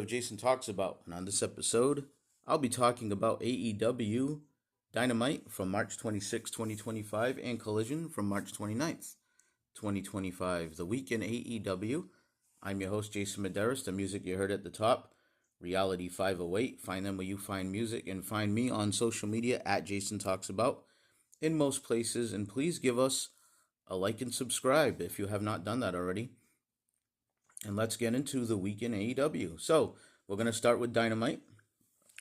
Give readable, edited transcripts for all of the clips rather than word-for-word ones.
of Jason Talks About, and on this episode, I'll be talking about AEW Dynamite from March 26, 2025, and Collision from March 29th, 2025. The week in AEW. I'm your host, Jason Medeiros. The music you heard at the top, Reality 508. Find them where you find music, and find me on social media at Jason Talks About in most places. And please give us a like and subscribe if you have not done that already. And let's get into the week in AEW. So, we're going to start with Dynamite.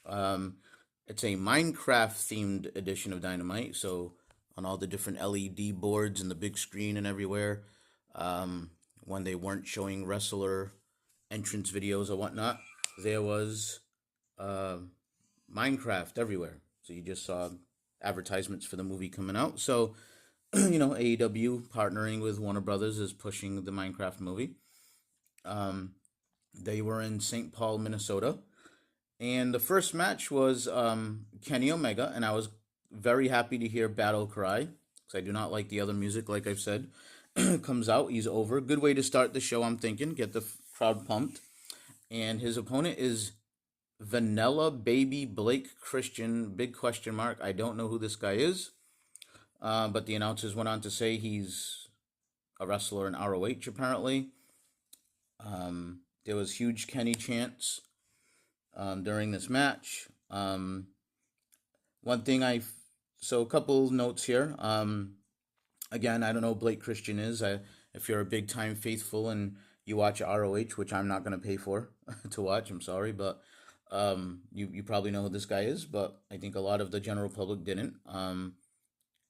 It's a Minecraft-themed edition of Dynamite. So, on all the different LED boards and the big screen and everywhere, when they weren't showing wrestler entrance videos or whatnot, there was Minecraft everywhere. So, you just saw advertisements for the movie coming out. So, AEW partnering with Warner Brothers is pushing the Minecraft movie. They were in St. Paul, Minnesota, and the first match was Kenny Omega, and I was very happy to hear Battle Cry, because I do not like the other music, like I've said. Comes out, he's over. Good way to start the show, I'm thinking, get the crowd pumped. And his opponent is Vanilla Baby Blake Christian, big question mark. I don't know who this guy is, but the announcers went on to say he's a wrestler in ROH, apparently. There was huge Kenny chants during this match. One thing so a couple notes here. Again, I don't know who Blake Christian is. If you're a big time faithful and you watch ROH, which I'm not going to pay for to watch, I'm sorry, but you probably know who this guy is, but I think a lot of the general public didn't.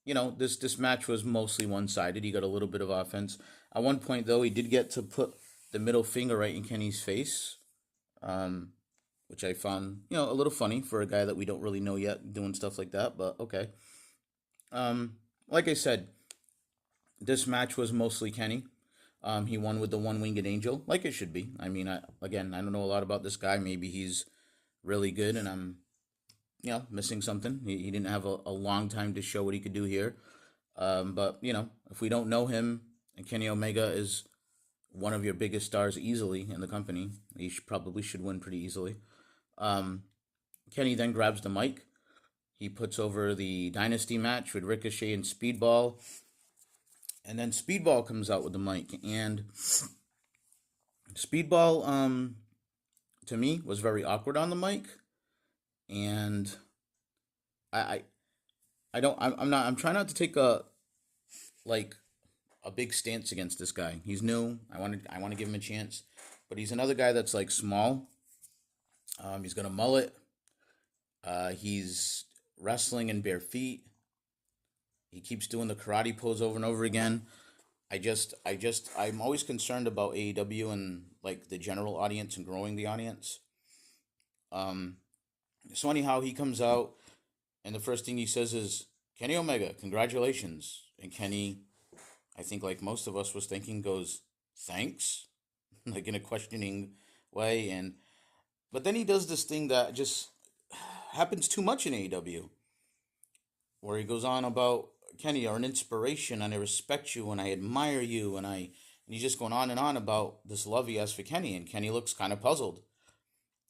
This match was mostly one-sided. He got a little bit of offense. At one point, though, he did get to put the middle finger right in Kenny's face, which I found, a little funny for a guy that we don't really know yet doing stuff like that, but okay. Like I said, this match was mostly Kenny. He won with the one-winged angel, like it should be. I mean, I don't know a lot about this guy. Maybe he's really good, and I'm, missing something. He didn't have a long time to show what he could do here. But, if we don't know him, and Kenny Omega is one of your biggest stars easily in the company, he probably should win pretty easily. Kenny then grabs the mic. He puts over the Dynasty match with Ricochet and Speedball. And then Speedball comes out with the mic. And Speedball, to me, was very awkward on the mic. And I'm trying not to take a big stance against this guy. He's new. I want to give him a chance, but he's another guy that's small. He's got a mullet. He's wrestling in bare feet. He keeps doing the karate pose over and over again. I'm always concerned about AEW and the general audience and growing the audience. So anyhow, he comes out, and the first thing he says is, "Kenny Omega, congratulations." And Kenny, I think like most of us was thinking, goes, "Thanks?" in a questioning way. But then he does this thing that just happens too much in AEW, where he goes on about, "Kenny, you're an inspiration, and I respect you, and I admire you," and he's just going on and on about this love he has for Kenny, and Kenny looks kind of puzzled.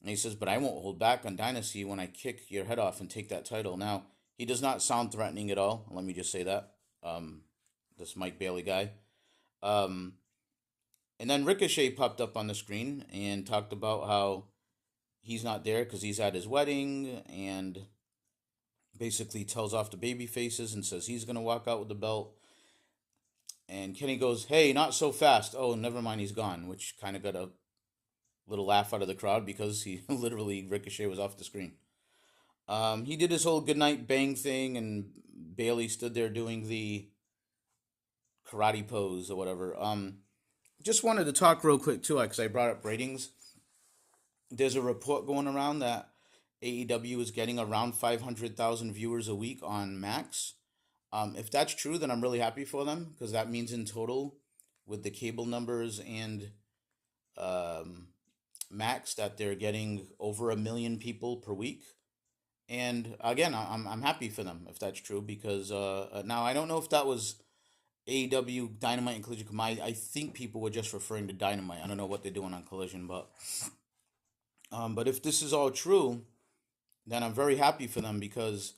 And he says, "But I won't hold back on Dynasty when I kick your head off and take that title." Now, he does not sound threatening at all. Let me just say that. This Mike Bailey guy. And then Ricochet popped up on the screen and talked about how he's not there because he's at his wedding, and basically tells off the baby faces and says he's going to walk out with the belt. And Kenny goes, "Hey, not so fast." Oh, never mind, he's gone, which kind of got a little laugh out of the crowd because he literally, Ricochet was off the screen. He did his whole goodnight bang thing, and Bailey stood there doing the karate pose or whatever. Just wanted to talk real quick too, because I brought up ratings. There's a report going around that AEW is getting around 500,000 viewers a week on Max. If that's true, then I'm really happy for them, because that means in total, with the cable numbers and Max, that they're getting over 1 million people per week. And again, I'm happy for them if that's true, because now I don't know if that was AEW, Dynamite, and Collision. I think people were just referring to Dynamite. I don't know what they're doing on Collision, but But if this is all true, then I'm very happy for them because,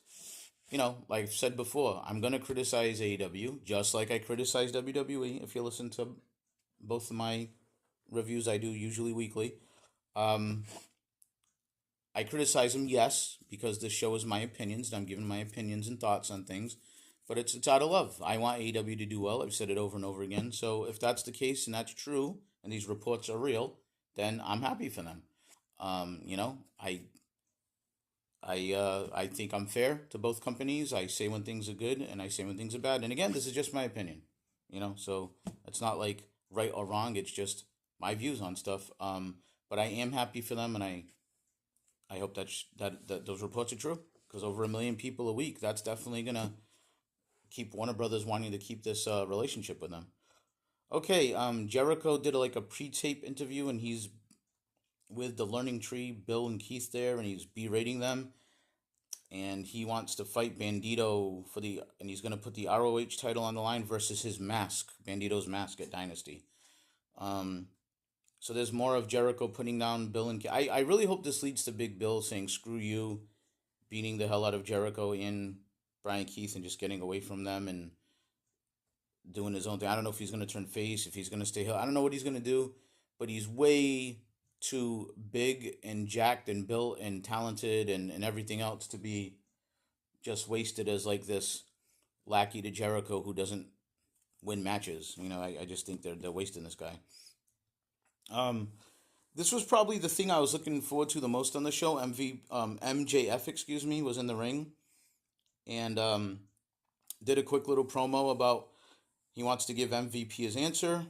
like I've said before, I'm going to criticize AEW just like I criticize WWE. If you listen to both of my reviews, I do usually weekly. Um, I criticize them, yes, because this show is my opinions, and I'm giving my opinions and thoughts on things. But it's out of love. I want AEW to do well. I've said it over and over again. So if that's the case and that's true, and these reports are real, then I'm happy for them. I think I'm fair to both companies. I say when things are good, and I say when things are bad. And again, this is just my opinion. So it's not like right or wrong. It's just my views on stuff. But I am happy for them, and I hope that those reports are true because over 1 million people a week, that's definitely gonna keep Warner Brothers wanting to keep this relationship with them. Okay, Jericho did a pre-tape interview, and he's with the Learning Tree, Bill and Keith there, and he's berating them, and he wants to fight Bandito and he's gonna put the ROH title on the line versus his mask, Bandito's mask at Dynasty. Um, so there's more of Jericho putting down Bill and Keith. I really hope this leads to Big Bill saying screw you, beating the hell out of Jericho in Brian Keith and just getting away from them and doing his own thing. I don't know if he's going to turn face, if he's going to stay heel. I don't know what he's going to do, but he's way too big and jacked and built and talented and everything else to be just wasted as like this lackey to Jericho who doesn't win matches. I just think they're wasting this guy. Um, this was probably the thing I was looking forward to the most on the show. MJF, excuse me, was in the ring and did a quick little promo about he wants to give MVP his answer.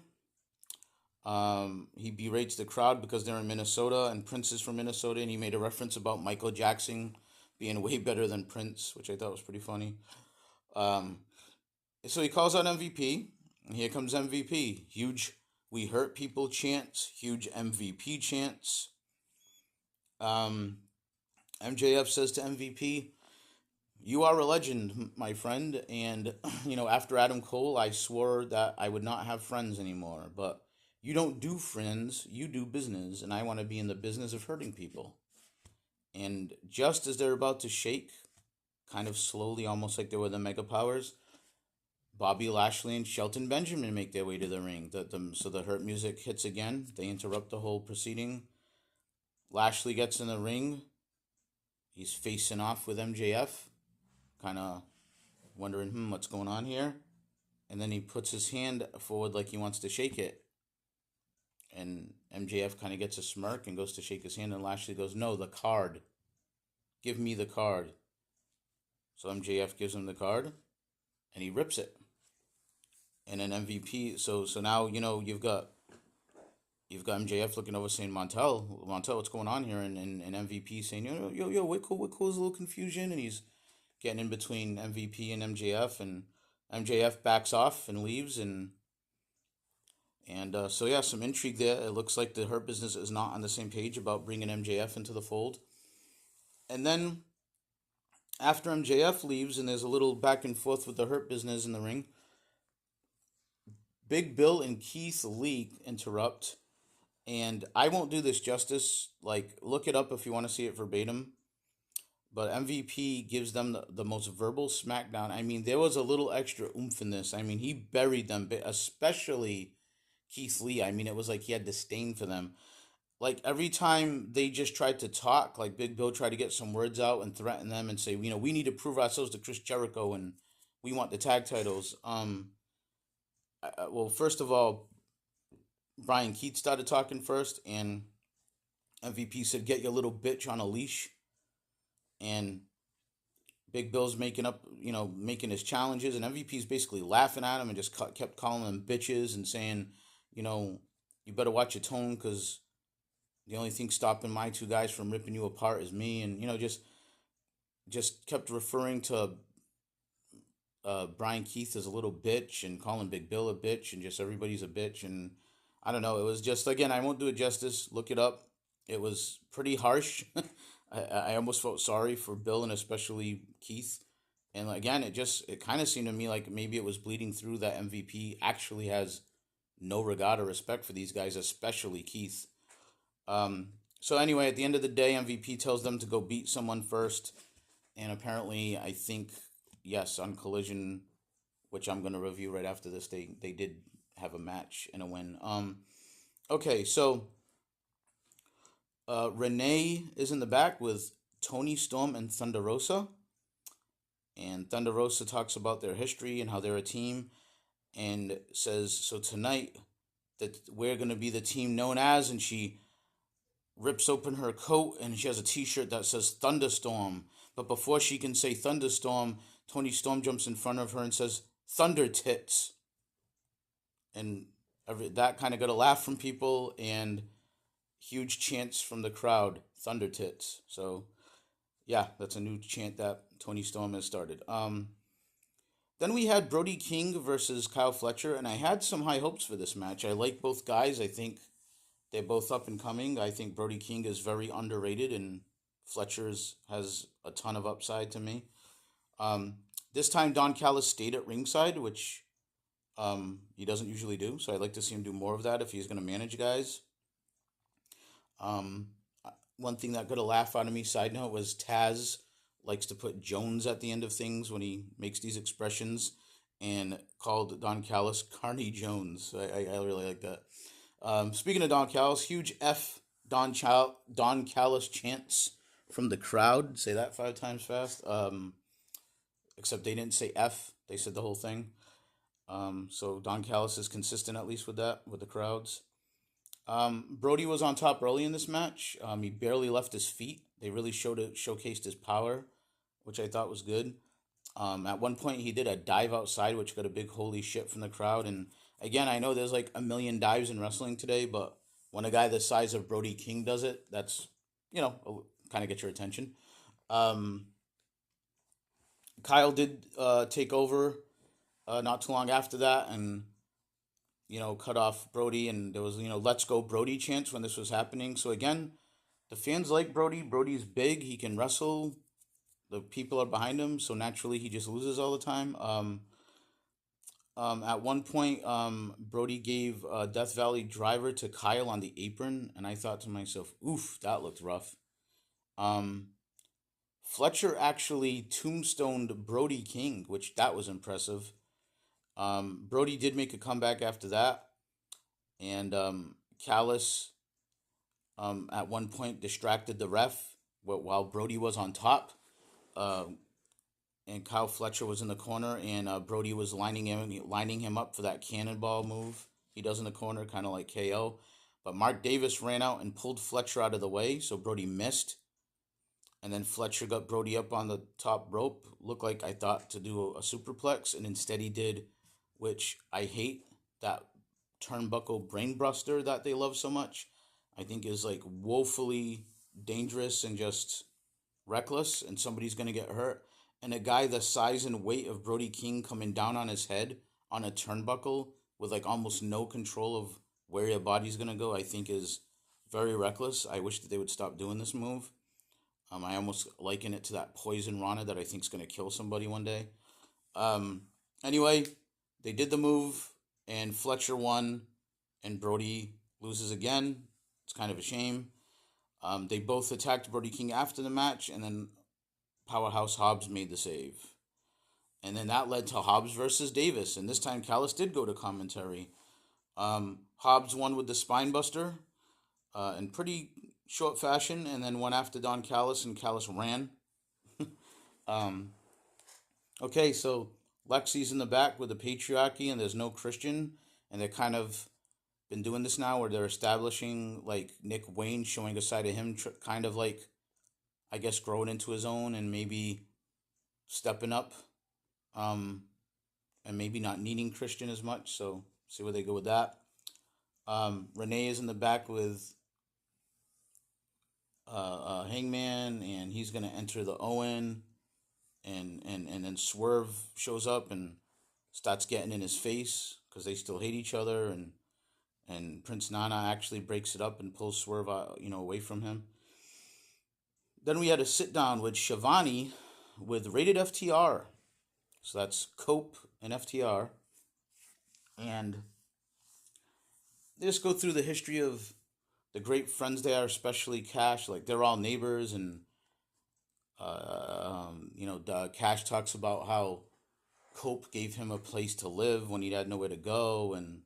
He berates the crowd because they're in Minnesota and Prince is from Minnesota, and he made a reference about Michael Jackson being way better than Prince, which I thought was pretty funny. Um, so he calls out MVP, and here comes MVP. Huge "We Hurt People" chants, huge MVP chants. MJF says to MVP, "You are a legend, my friend, and after Adam Cole, I swore that I would not have friends anymore, but you don't do friends, you do business, and I want to be in the business of hurting people." And just as they're about to shake, kind of slowly, almost like they were the Mega Powers, Bobby Lashley and Shelton Benjamin make their way to the ring. So the Hurt music hits again. They interrupt the whole proceeding. Lashley gets in the ring. He's facing off with MJF, kind of wondering, what's going on here? And then he puts his hand forward like he wants to shake it. And MJF kind of gets a smirk and goes to shake his hand, and Lashley goes, "No, the card. Give me the card." So MJF gives him the card, and he rips it. And then MVP, so now you've got MJF looking over saying, Montel, what's going on here? And MVP saying, yo, we're cool. There's a little confusion, and he's getting in between MVP and MJF, and MJF backs off and leaves, so yeah, some intrigue there. It looks like the Hurt Business is not on the same page about bringing MJF into the fold. And then after MJF leaves, and there's a little back and forth with the Hurt Business in the ring, Big Bill and Keith Lee interrupt, and I won't do this justice. Like, look it up if you want to see it verbatim. But MVP gives them the most verbal smackdown. I mean, there was a little extra oomph in this. I mean, he buried them, especially Keith Lee. I mean, it was like he had disdain for them. Like, every time they just tried to talk, like Big Bill tried to get some words out and threaten them and say, we need to prove ourselves to Chris Jericho and we want the tag titles. Well, first of all, Brian Keith started talking first, and MVP said, "Get your little bitch on a leash." And Big Bill's making his challenges, and MVP's basically laughing at him and just kept calling them bitches and saying, you better watch your tone because the only thing stopping my two guys from ripping you apart is me. And, just kept referring to Brian Keith as a little bitch and calling Big Bill a bitch and just everybody's a bitch. And I don't know. It was just, again, I won't do it justice. Look it up. It was pretty harsh. I almost felt sorry for Bill and especially Keith. And again, it kind of seemed to me like maybe it was bleeding through that MVP actually has no regard or respect for these guys, especially Keith. So anyway, at the end of the day, MVP tells them to go beat someone first, and apparently, I think yes, on Collision, which I'm gonna review right after this, they did have a match and a win. Okay, so Renee is in the back with Tony Storm and Thunder Rosa, and Thunder Rosa talks about their history and how they're a team, and says so tonight that we're gonna be the team known as, and she rips open her coat and she has a t-shirt that says Thunderstorm. But before she can say Thunderstorm, Tony Storm jumps in front of her and says Thunder Tits. And that kind of got a laugh from people and huge chants from the crowd, Thunder Tits. So yeah, that's a new chant that Tony Storm has started. Then we had Brody King versus Kyle Fletcher, and I had some high hopes for this match. I like both guys. I think they're both up and coming. I think Brody King is very underrated, and Fletcher's has a ton of upside to me. This time, Don Callis stayed at ringside, which he doesn't usually do. So I'd like to see him do more of that if he's going to manage guys. Um, One thing that got a laugh out of me, side note, was Taz likes to put Jones at the end of things when he makes these expressions, and called Don Callis Carney Jones. I really like that. Speaking of Don Callis, huge F Don Callis chants from the crowd. Say that 5 times fast. Except they didn't say F. They said the whole thing. So Don Callis is consistent at least with that, with the crowds. Brody was on top early in this match. He barely left his feet. They really showcased his power, which I thought was good. At one point, he did a dive outside, which got a big holy shit from the crowd. And again, I know there's like a million dives in wrestling today, but when a guy the size of Brody King does it, that's, kind of get your attention. Um, Kyle did take over not too long after that, and cut off Brody, and there was, let's go Brody chants when this was happening. So again, the fans like Brody. Brody's big. He can wrestle. The people are behind him, so naturally he just loses all the time. At one point, Brody gave Death Valley Driver to Kyle on the apron, and I thought to myself, oof, that looked rough. Um, Fletcher actually tombstoned Brody King, which that was impressive. Brody did make a comeback after that, and Callis at one point distracted the ref while Brody was on top. Uh, and Kyle Fletcher was in the corner, and Brody was lining him up for that cannonball move he does in the corner, kind of like KO. But Mark Davis ran out and pulled Fletcher out of the way, so Brody missed. And then Fletcher got Brody up on the top rope, looked like I thought to do a superplex, and instead he did, which I hate, that turnbuckle brainbuster that they love so much. I think is like woefully dangerous and just reckless, and somebody's going to get hurt. And a guy the size and weight of Brody King coming down on his head on a turnbuckle with like almost no control of where your body's going to go, I think is very reckless. I wish that they would stop doing this move. I almost liken it to that poison Rana that I think is going to kill somebody one day. Um, anyway, they did the move, and Fletcher won, and Brody loses again. It's kind of a shame. They both attacked Brody King after the match, and then Powerhouse Hobbs made the save. And then that led to Hobbs versus Davis, and this time Callis did go to commentary. Hobbs won with the spine buster in pretty short fashion, and then went after Don Callis, and Callis ran. um, okay, so Lexi's in the back with the patriarchy, and there's no Christian, and they're kind of been doing this now where they're establishing like Nick Wayne showing a side of him kind of like, I guess, growing into his own and maybe stepping up, and maybe not needing Christian as much. So see where they go with that. Renee is in the back with Hangman, and he's gonna enter the Owen, and then Swerve shows up and starts getting in his face because they still hate each other, and Prince Nana actually breaks it up and pulls Swerve out, away from him. Then we had a sit down with Shivani with Rated FTR. So that's Cope and FTR. And they just go through the history of the great friends they are, especially Cash. Like they're all neighbors, and Cash talks about how Cope gave him a place to live when he had nowhere to go, and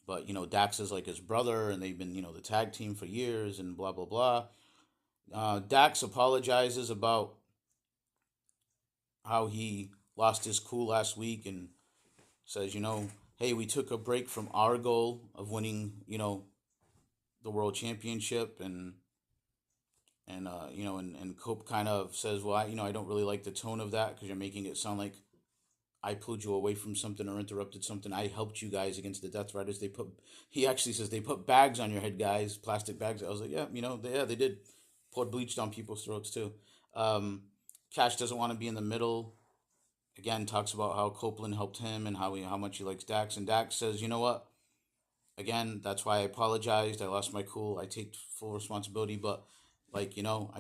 but Dax is like his brother, and they've been the tag team for years, and blah blah blah. Dax apologizes about how he lost his cool last week, and says, hey, we took a break from our goal of winning, the world championship, and Cope kind of says, well, I don't really like the tone of that because you're making it sound like I pulled you away from something or interrupted something. I helped you guys against the Death Riders. He actually says they put bags on your head, guys, plastic bags. I was like, yeah, they did. Poured bleach down people's throats too. Cash doesn't want to be in the middle. Again, talks about how Copeland helped him and how much he likes Dax. And Dax says, you know what? Again, that's why I apologized. I lost my cool. I take full responsibility. But, I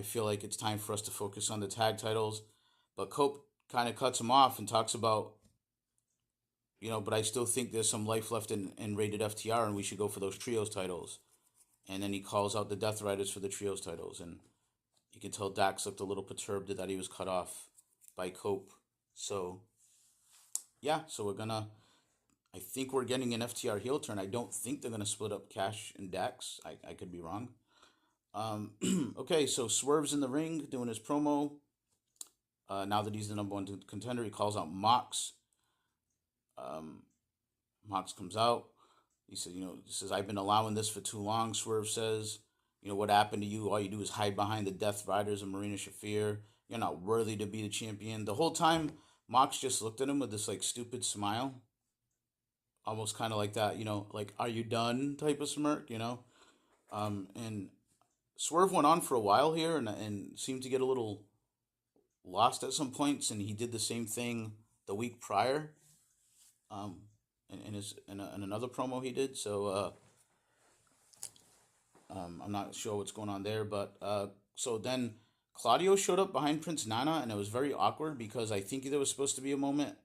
feel like it's time for us to focus on the tag titles. But Cope kind of cuts him off and talks about, but I still think there's some life left in Rated FTR, and we should go for those trios titles. And then he calls out the Death Riders for the trios titles. And you can tell Dax looked a little perturbed that he was cut off by Cope. So, yeah, I think we're getting an FTR heel turn. I don't think they're going to split up Cash and Dax. I could be wrong. Okay, so Swerve's in the ring doing his promo. Now that he's the number one contender, he calls out Mox. Mox comes out. He says, I've been allowing this for too long, Swerve says. What happened to you? All you do is hide behind the Death Riders and Marina Shafir. You're not worthy to be the champion. The whole time, Mox just looked at him with this, stupid smile. Almost kind of like that, like, are you done type of smirk, And Swerve went on for a while here and seemed to get a little lost at some points, and he did the same thing the week prior. In another promo he did. So I'm not sure what's going on there, but so then Claudio showed up behind Prince Nana, and it was very awkward because I think there was supposed to be a moment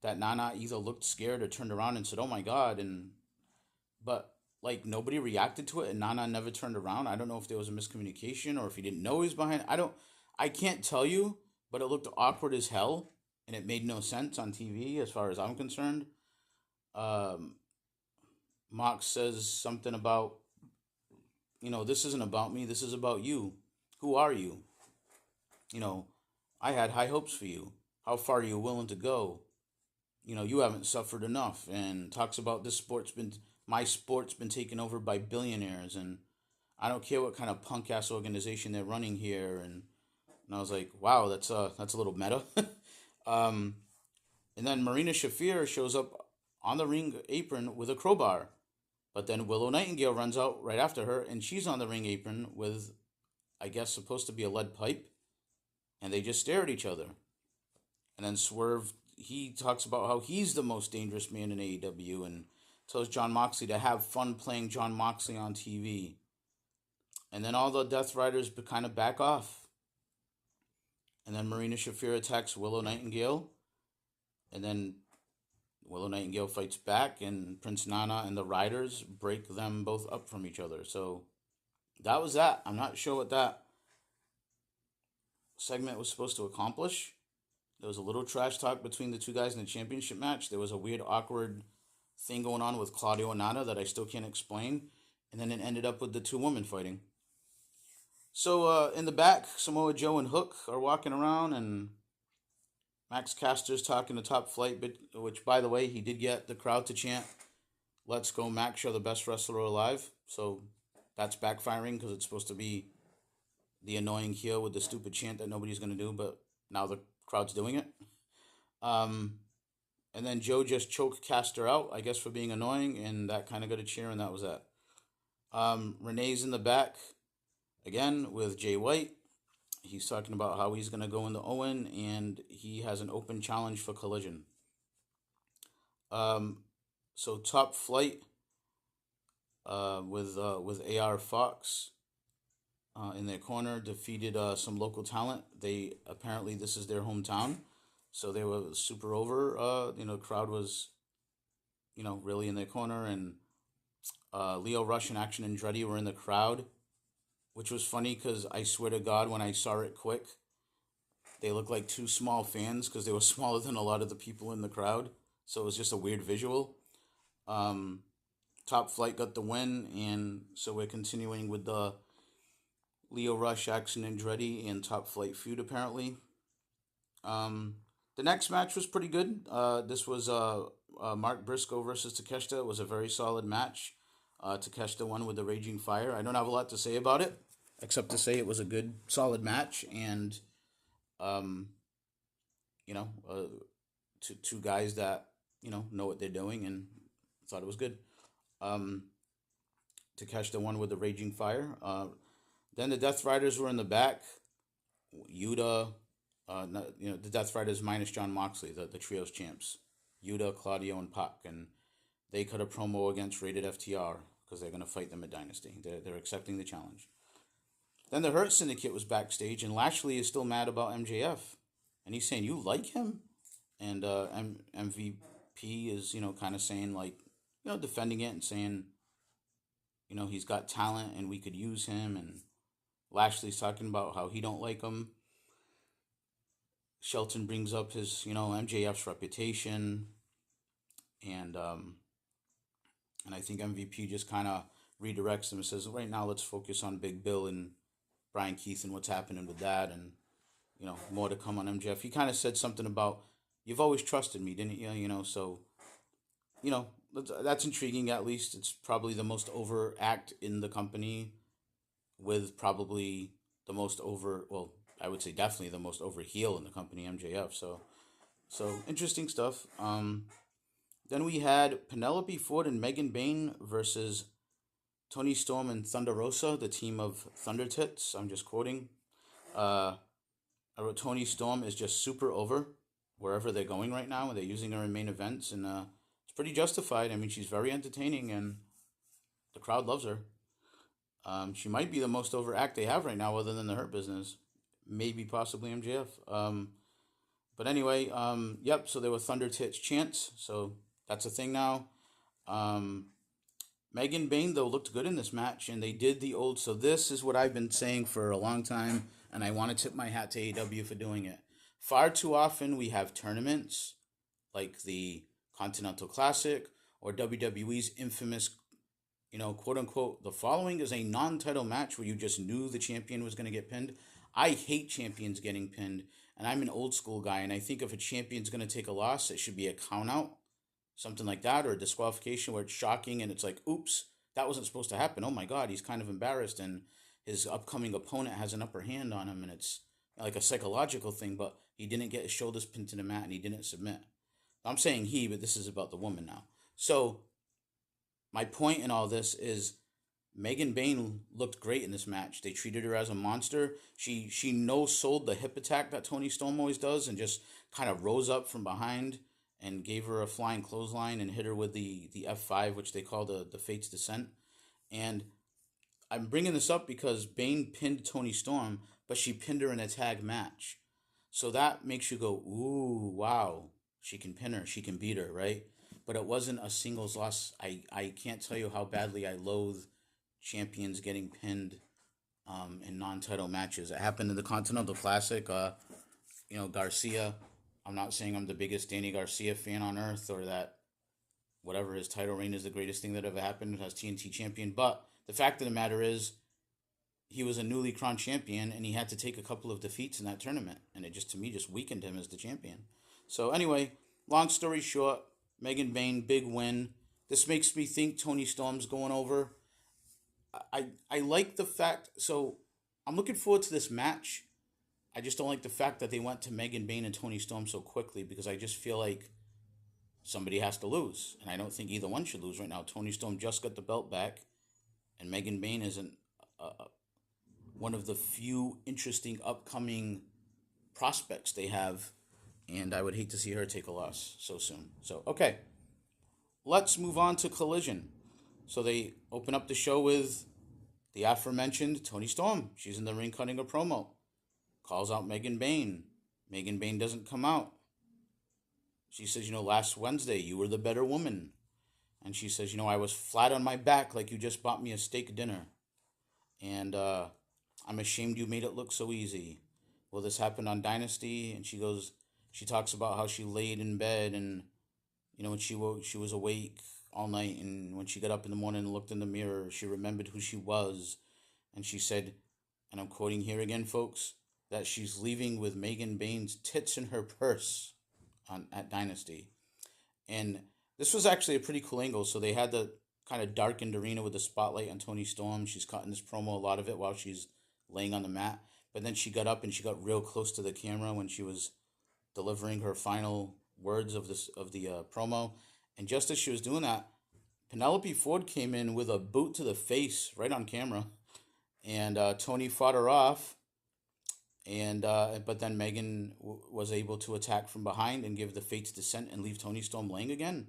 that Nana either looked scared or turned around and said, "Oh my God," but nobody reacted to it, and Nana never turned around. I don't know if there was a miscommunication or if he didn't know he was behind. I can't tell you, but it looked awkward as hell, and it made no sense on TV as far as I'm concerned. Mox says something about, this isn't about me, this is about you. Who are you? I had high hopes for you. How far are you willing to go? You haven't suffered enough. And talks about my sport's been taken over by billionaires, and I don't care what kind of punk ass organization they're running here. And I was like, wow, that's a little meta. And then Marina Shafir shows up on the ring apron with a crowbar. But then Willow Nightingale runs out right after her, and she's on the ring apron with, I guess, supposed to be a lead pipe. And they just stare at each other. And then Swerve, he talks about how he's the most dangerous man in AEW and tells Jon Moxley to have fun playing Jon Moxley on TV. And then all the Death Riders kind of back off. And then Marina Shafir attacks Willow Nightingale. And then Willow Nightingale fights back, and Prince Nana and the Riders break them both up from each other. So that was that. I'm not sure what that segment was supposed to accomplish. There was a little trash talk between the two guys in the championship match. There was a weird, awkward thing going on with Claudio and Nana that I still can't explain. And then it ended up with the two women fighting. So in the back, Samoa Joe and Hook are walking around, and Max Caster's talking to Top Flight, which, by the way, he did get the crowd to chant, "Let's go, Max, you're the best wrestler alive." So that's backfiring because it's supposed to be the annoying heel with the stupid chant that nobody's going to do, but now the crowd's doing it. And then Joe just choked Caster out, I guess, for being annoying, and that kind of got a cheer, and that was that. Renee's in the back, again, with Jay White. He's talking about how he's going to go into Owen, and he has an open challenge for Collision. So Top Flight with AR Fox in their corner defeated some local talent. Apparently this is their hometown, so they were super over. The crowd was, really in their corner, and Leo Rush and Action Andretti were in the crowd, which was funny because I swear to God, when I saw it quick, they looked like two small fans because they were smaller than a lot of the people in the crowd. So it was just a weird visual. Um, Top Flight got the win, and so we're continuing with the Leo Rush, Action Andretti, and Top Flight feud apparently. Um, the next match was pretty good. This was Mark Briscoe versus Takeshita. It was a very solid match. Takeshita won with the Raging Fire. I don't have a lot to say about it, except to say it was a good, solid match, and um, you know, two guys that know what they're doing, and I thought it was good. Um, Takeshita won with the Raging Fire. Then the Death Riders were in the back. Yuta, the Death Riders minus John Moxley, the trios champs. Yuta, Claudio, and Pac, and they cut a promo against Rated FTR because they're going to fight them at Dynasty. They're accepting the challenge. Then the Hurt Syndicate was backstage, and Lashley is still mad about MJF, and he's saying, "You like him?" And MVP is kind of saying like defending it and saying he's got talent and we could use him, and Lashley's talking about how he don't like him. Shelton brings up his MJF's reputation, and I think MVP just kind of redirects him and says, right now let's focus on Big Bill and Brian Keith and what's happening with that, and more to come on MJF. He kind of said something about, you've always trusted me, didn't you? So that's intriguing. At least it's probably the most over act in the company, with probably the most over, well, I would say definitely the most over heel in the company, MJF. So interesting stuff. Then we had Penelope Ford and Megan Bayne versus Toni Storm and Thunder Rosa, the team of Thunder Tits. I'm just quoting. I wrote Toni Storm is just super over wherever they're going right now, and they're using her in main events, and it's pretty justified. I mean, she's very entertaining, and the crowd loves her. She might be the most over act they have right now, other than the Hurt Business. Maybe possibly MJF. But anyway, yep, so there were Thunder Tits chants, so that's a thing now. Megan Bayne, though, looked good in this match, and they did the old, so this is what I've been saying for a long time, and I want to tip my hat to AEW for doing it. Far too often we have tournaments, like the Continental Classic, or WWE's infamous quote unquote, the following is a non-title match where you just knew the champion was going to get pinned. I hate champions getting pinned, and I'm an old school guy, and I think if a champion's going to take a loss, it should be a count out, something like that, or a disqualification where it's shocking and it's like, oops, that wasn't supposed to happen. Oh my God, he's kind of embarrassed, and his upcoming opponent has an upper hand on him, and it's like a psychological thing, but he didn't get his shoulders pinned to the mat, and he didn't submit. I'm saying he, but this is about the woman now. So my point in all this is Megan Bayne looked great in this match. They treated her as a monster. She no-sold the hip attack that Toni Storm always does, and just kind of rose up from behind and gave her a flying clothesline and hit her with the F5, which they call the Fate's Descent. And I'm bringing this up because Bayne pinned Toni Storm, but she pinned her in a tag match. So that makes you go, ooh, wow, she can pin her, she can beat her, right? But it wasn't a singles loss. I can't tell you how badly I loathe champions getting pinned in non-title matches. It happened in the Continental Classic. Garcia. I'm not saying I'm the biggest Danny Garcia fan on earth, or that whatever his title reign is the greatest thing that ever happened as TNT champion. But the fact of the matter is, he was a newly crowned champion, and he had to take a couple of defeats in that tournament, and it just, to me, just weakened him as the champion. So anyway, long story short, Megan Bayne, big win. This makes me think Toni Storm's going over. I like the fact, so I'm looking forward to this match. I just don't like the fact that they went to Megan Bayne and Toni Storm so quickly, because I just feel like somebody has to lose, and I don't think either one should lose right now. Toni Storm just got the belt back, and Megan Bayne isn't one of the few interesting upcoming prospects they have, and I would hate to see her take a loss so soon. So, okay, let's move on to Collision. So they open up the show with the aforementioned Toni Storm. She's in the ring cutting a promo. Calls out Megan Bayne. Megan Bayne doesn't come out. She says, last Wednesday you were the better woman. And she says, I was flat on my back like you just bought me a steak dinner. And I'm ashamed you made it look so easy. Well, this happened on Dynasty. And she talks about how she laid in bed and, when she woke, she was awake all night. And when she got up in the morning and looked in the mirror, she remembered who she was. And she said, and I'm quoting here again, folks, that she's leaving with Megan Bain's tits in her purse at Dynasty. And this was actually a pretty cool angle. So they had the kind of darkened arena with the spotlight on Toni Storm. She's cutting this promo, a lot of it, while she's laying on the mat. But then she got up and she got real close to the camera when she was delivering her final words of the promo. And just as she was doing that, Penelope Ford came in with a boot to the face right on camera. And Toni fought her off. And but then Megan was able to attack from behind and give the Fates descent and leave Toni Storm laying again.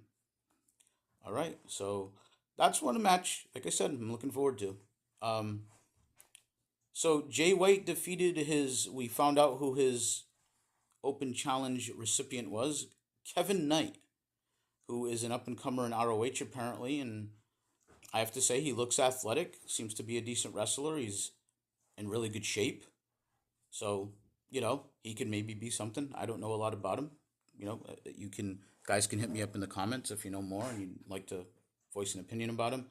All right, so that's one match. Like I said, I'm looking forward to. So Jay White defeated his. We found out who his open challenge recipient was, Kevin Knight, who is an up and comer in ROH apparently, and I have to say he looks athletic. Seems to be a decent wrestler. He's in really good shape. So, he could maybe be something. I don't know a lot about him. Guys can hit me up in the comments if you know more and you'd like to voice an opinion about him.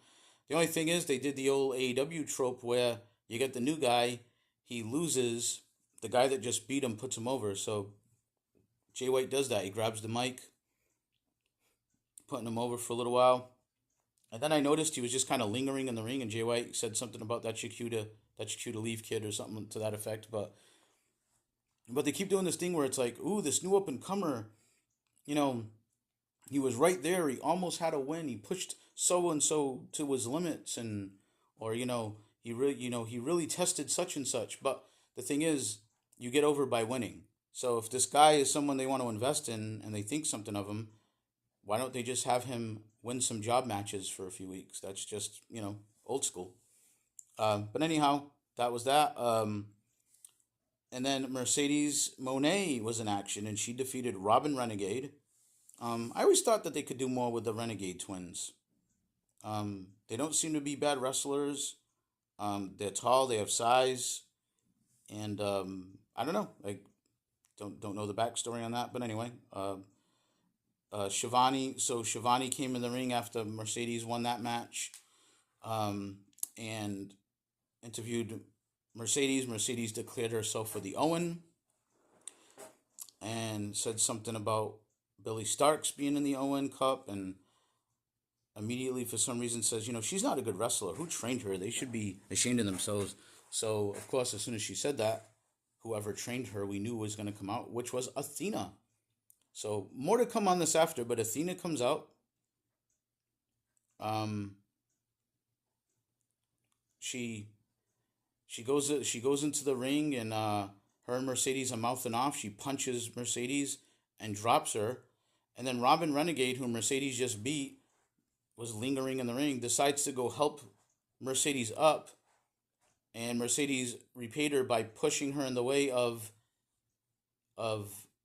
The only thing is they did the old AEW trope where you get the new guy, he loses, the guy that just beat him puts him over. So Jay White does that. He grabs the mic, putting him over for a little while. And then I noticed he was just kind of lingering in the ring, and Jay White said something about that's your cue to leave, kid, or something to that effect. But they keep doing this thing where it's like, ooh, this new up and comer, he was right there. He almost had a win. He pushed so and so to his limits, or he really tested such and such. But the thing is, you get over by winning. So if this guy is someone they want to invest in and they think something of him, why don't they just have him win some job matches for a few weeks? That's just old school. But anyhow, that was that. And then Mercedes Moné was in action, and she defeated Robin Renegade. I always thought that they could do more with the Renegade twins. They don't seem to be bad wrestlers. They're tall, they have size, and I don't know. Don't know the backstory on that, but anyway. Shivani came in the ring after Mercedes won that match, and interviewed Mercedes. Mercedes declared herself for the Owen and said something about Billy Starks being in the Owen Cup, and immediately for some reason says, she's not a good wrestler. Who trained her? They should be ashamed of themselves. So, of course, as soon as she said that, whoever trained her, we knew was going to come out, which was Athena. So, more to come on this after, but Athena comes out. She goes into the ring, and her and Mercedes are mouthing off. She punches Mercedes and drops her. And then Robin Renegade, who Mercedes just beat, was lingering in the ring, decides to go help Mercedes up. And Mercedes repaid her by pushing her in the way of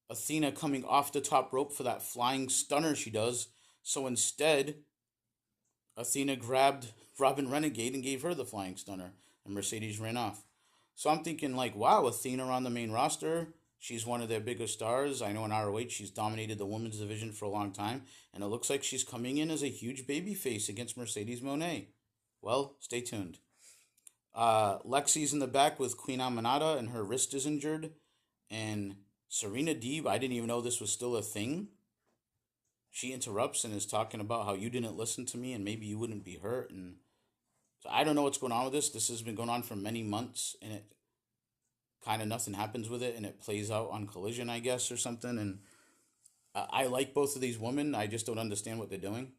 Athena coming off the top rope for that flying stunner she does. So instead, Athena grabbed Robin Renegade and gave her the flying stunner, and Mercedes ran off. So I'm thinking wow, Athena on the main roster. She's one of their biggest stars. I know in ROH she's dominated the women's division for a long time, and it looks like she's coming in as a huge babyface against Mercedes Moné. Well, stay tuned. Lexi's in the back with Queen Aminata, and her wrist is injured. And Serena Deeb, I didn't even know this was still a thing. She interrupts and is talking about how you didn't listen to me and maybe you wouldn't be hurt. And so I don't know what's going on with this. This has been going on for many months, and it kind of nothing happens with it, and it plays out on Collision, I guess, or something. And I like both of these women. I just don't understand what they're doing.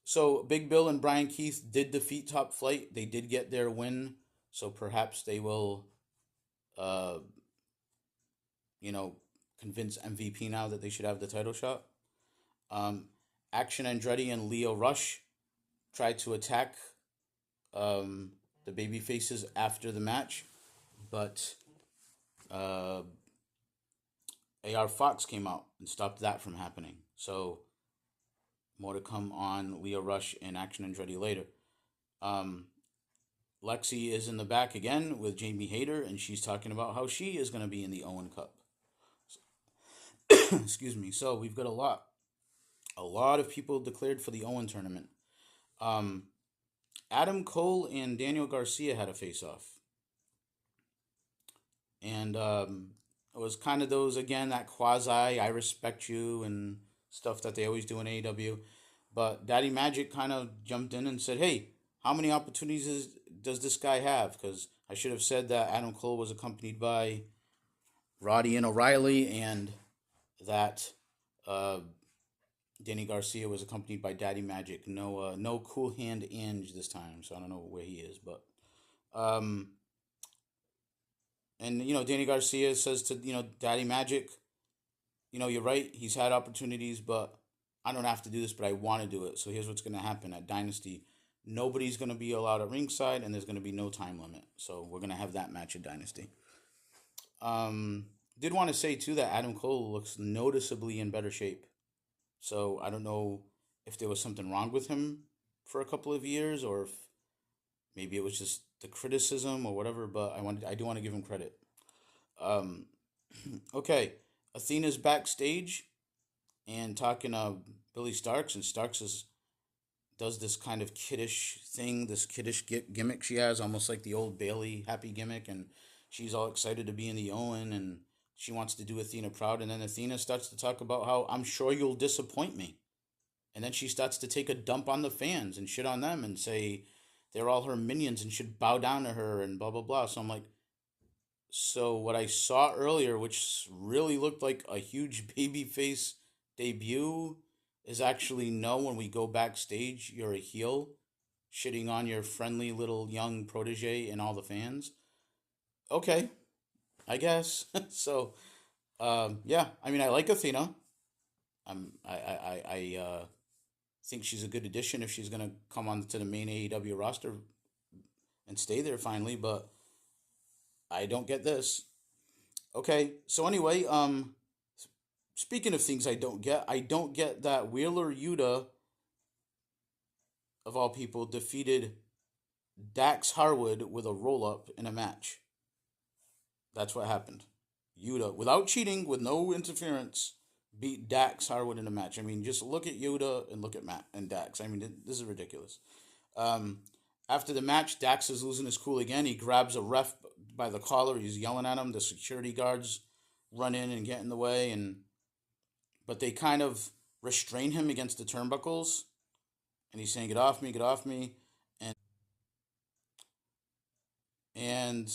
So Big Bill and Brian Keith did defeat Top Flight. They did get their win. So perhaps they will, convince MVP now that they should have the title shot. Action Andretti and Leo Rush tried to attack the baby faces after the match, but AR Fox came out and stopped that from happening. So More to come on Leah Rush and Action Andretti later. Um, Lexi is in the back again with Jamie Hayter, and she's talking about how she is going to be in the Owen Cup. Excuse me. So we've got a lot of people declared for the Owen tournament. Um, Adam Cole and Daniel Garcia had a face-off, and it was kind of those again that quasi I respect you and stuff that they always do in AEW. But Daddy Magic kind of jumped in and said, "Hey, how many does this guy have?" Because I should have said that Adam Cole was accompanied by Roddy and O'Reilly, and that uh, Danny Garcia was accompanied by Daddy Magic. No Cool Hand Ange this time, so I don't know where he is, but um, and Danny Garcia says to Daddy Magic, you're right. He's had opportunities, but I don't have to do this, but I want to do it. So here's what's going to happen at Dynasty. Nobody's going to be allowed at ringside, and there's going to be no time limit. So we're going to have that match at Dynasty. Um, did want to say too that Adam Cole looks noticeably in better shape. So I don't know if there was something wrong with him for a couple of years, or if maybe it was just the criticism or whatever. But I do want to give him credit. Um, okay, Athena's backstage and talking to Billy Starks, and does this kind of kiddish thing, this kiddish gimmick she has, almost like the old Bailey happy gimmick, and she's all excited to be in the Owen, and she wants to do Athena proud, and then Athena starts to talk about how I'm sure you'll disappoint me, and then she starts to take a dump on the fans and shit on them and say they're all her minions and should bow down to her and blah blah blah. So I'm like, so what I saw earlier, which really looked like a huge babyface debut, is actually no. When we go backstage, you're a heel, shitting on your friendly little young protege and all the fans. Okay, I guess. So, yeah. I mean, I like Athena. I think she's a good addition if she's gonna come on to the main AEW roster and stay there finally. But I don't get this. Okay, so anyway, speaking of things I don't get that Wheeler Yuta, of all people, defeated Dax Harwood with a roll up in a match. That's what happened. Yuta, without cheating, with no interference, beat Dax Harwood in a match. I mean, just look at Yuta and look at Matt and Dax. I mean, this is ridiculous. Um, After the match, Dax is losing his cool again. He grabs a ref by the collar. He's yelling at him. The security guards run in and get in the way, but they kind of restrain him against the turnbuckles, and he's saying, "Get off me, get off me," and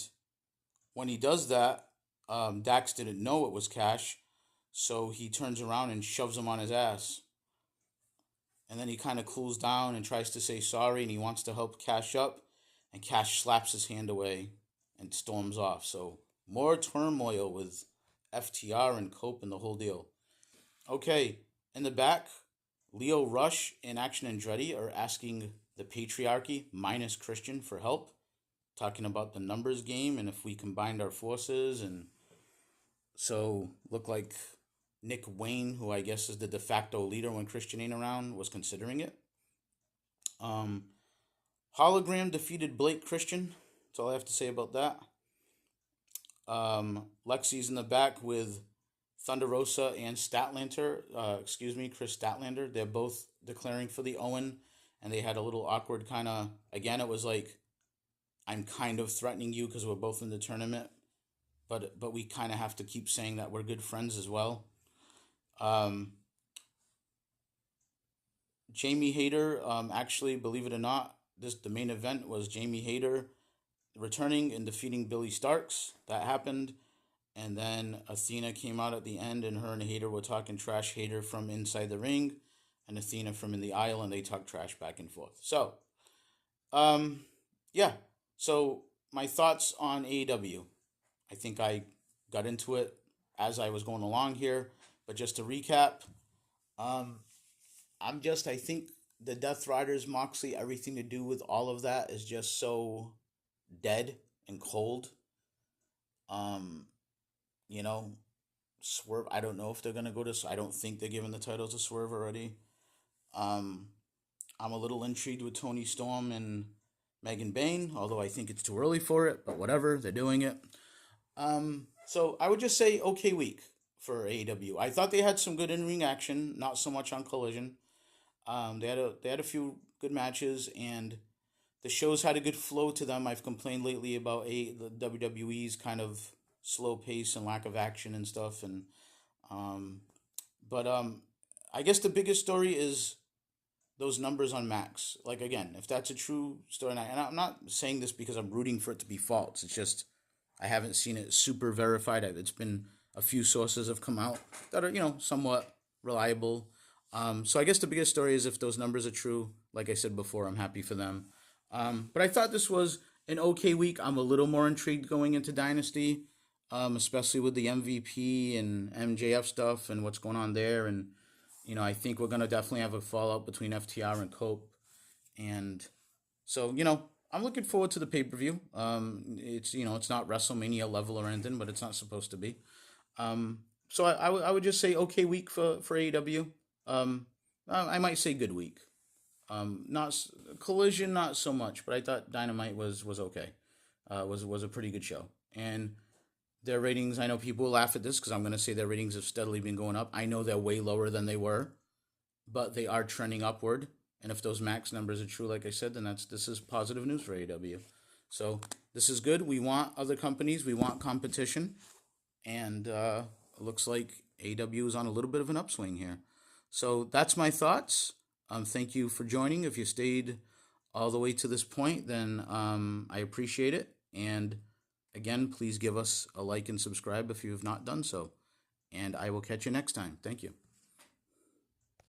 when he does that, Dax didn't know it was Cash, so he turns around and shoves him on his ass. And then he kind of cools down and tries to say sorry, and he wants to help Cash up, and Cash slaps his hand away and storms off. So more turmoil with FTR and Cope and the whole deal. Okay, in the back, Leo Rush and Action Andretti are asking the patriarchy minus Christian for help, talking about the numbers game and if we combined our forces, and so look like Nick Wayne, who I guess is the de facto leader when Christian ain't around, was considering it. Um, Hologram defeated Blake Christian. That's all I have to say about that. Lexi's in the back with Thunder Rosa and Statlander. Chris Statlander. They're both declaring for the Owen, and they had a little awkward kind of. Again, it was like, I'm kind of threatening you because we're both in the tournament, but we kind of have to keep saying that we're good friends as well. Um, Jamie Hayter, actually, believe it or not, the main event was Jamie Hayter returning and defeating Billy Starks. That happened. And then Athena came out at the end, and her and Hayter were talking trash. Hayter from inside the ring, and Athena from in the aisle, and they talked trash back and forth. So, um, yeah. So my thoughts on AEW. I think I got into it as I was going along here, but just to recap, um, I think the Death Riders, Moxley, everything to do with all of that is just so dead and cold. Um, you know, Swerve, I don't know if they're going to go to, I don't think they're giving the title to Swerve already. Um, I'm a little intrigued with Tony Storm and Megan Bain, although I think it's too early for it, but whatever, they're doing it. So I would just say okay week for AEW. I thought they had some good in ring action, not so much on Collision. They had a few good matches, and the shows had a good flow to them. I've complained lately about the WWE's kind of slow pace and lack of action and stuff, and um, but I guess the biggest story is those numbers on Max. Like again, if that's a true story, and I'm not saying this because I'm rooting for it to be false. It's just I haven't seen it super verified. It's been a few sources have come out that are somewhat reliable. So I guess the biggest story is if those numbers are true. Like I said before, I'm happy for them. But I thought this was an okay week. I'm a little more intrigued going into Dynasty, especially with the MVP and MJF stuff and what's going on there. And I think we're gonna definitely have a fallout between FTR and Cope, and so I'm looking forward to the pay per view. It's not WrestleMania level or anything, but it's not supposed to be. So I would just say okay week for AEW. I might say good week. Not Collision, not so much, but I thought Dynamite was okay. Was a pretty good show, and their ratings, I know people will laugh at this because I'm going to say their ratings have steadily been going up. I know they're way lower than they were, but they are trending upward. And if those max numbers are true, like I said, then this is positive news for AEW. So this is good. We want other companies. We want competition. And it looks like AEW is on a little bit of an upswing here. So that's my thoughts. Thank you for joining. If you stayed all the way to this point, then I appreciate it. And again, please give us a like and subscribe if you have not done so. And I will catch you next time. Thank you.